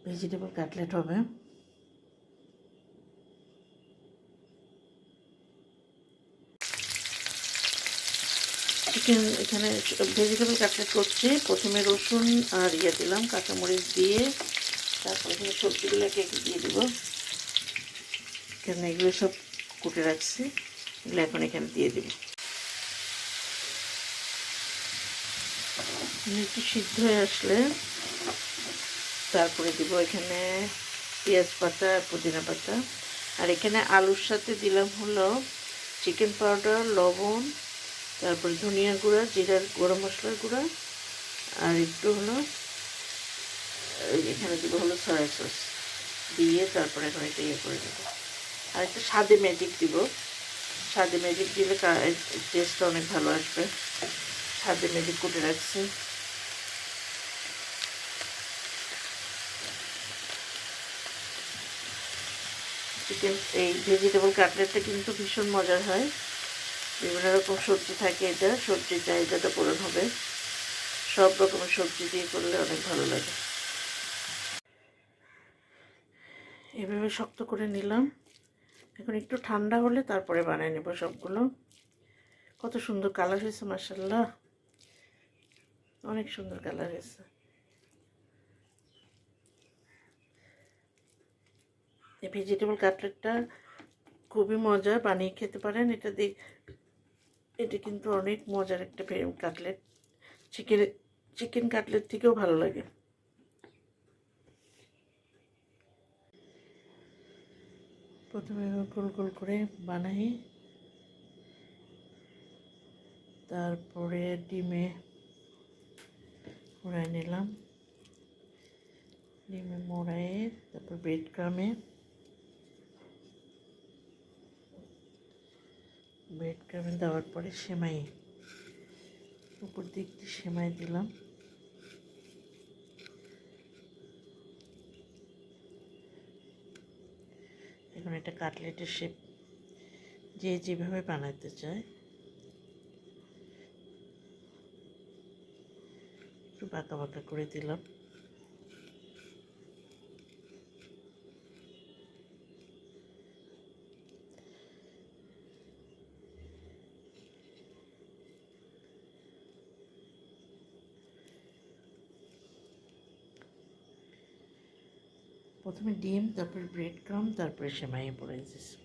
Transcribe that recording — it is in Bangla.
ভেজিটেবল কাটলেট হবে। চিকেন এখানে ভেজিটেবল কাটলেট করছি। প্রথমে রসুন আর দিলাম, কাঁচামরিচ দিয়ে তারপরে এখানে সবজিগুলো একে একে দিয়ে দেবো। এখানে এগুলো সব কুটে রাখছি, এগুলো এখন এখানে দিয়ে দেবো। একটু সিদ্ধ হয়ে আসলে তারপরে দিব এখানে পেঁয়াজ পাতা, পুদিনা পাতা। আর এখানে আলুর সাথে দিলাম হলো চিকেন পাউডার, লবণ, তারপরে ধনিয়া গুঁড়া, জিরার গরম মশলার গুঁড়া, আর একটু হলো এখানে দিব হলো সয়া সস দিয়ে তারপরে এখন এটা ইয়ে করে দেবো। আর একটু স্বাদে ম্যাজিক দিব। স্বাদে ম্যাজিক দিলে টেস্টটা অনেক ভালো আসবে। স্বাদে ম্যাজিক কুটে রাখছি। চিকেন এই ভেজিটেবল কাটলেটটা কিন্তু ভীষণ মজার হয়। বিভিন্ন রকম সবজি থাকে, এটা সবজির চাহিদাটা পূরণ হবে। সব রকমের সবজি দিয়ে করলে অনেক ভালো লাগে। এভাবে শক্ত করে নিলাম। এখন একটু ঠান্ডা হলে তারপরে বানিয়ে নেব সবগুলো। কত সুন্দর কালার হয়েছে, মাশাআল্লাহ, অনেক সুন্দর কালার হয়েছে। এই ভেজিটেবল কাটলেটটা খুবই মজা, বানিয়ে খেতে পারেন। এটা কিন্তু অনেক মজার একটা কাটলেট। চিকেন কাটলেট থেকেও ভালো লাগে। প্রথমে গোল গোল করে বানাই, তারপরে ডিমে মোড়াই নিলাম। ডিমে মোড়াই তারপর ব্রেড ক্রামে দেওয়ার পরে সেমাই, উপর দিক দিয়ে সেমাই দিলাম। এখন এটা কাটলেটের শেপ যে যেভাবে বানাতে চায়, একটু বাঁকা বাঁকা করে দিলাম। প্রথমে ডিম, তারপরে ব্রেড ক্রাম, তারপরে সেমাই পরে দিয়েছি।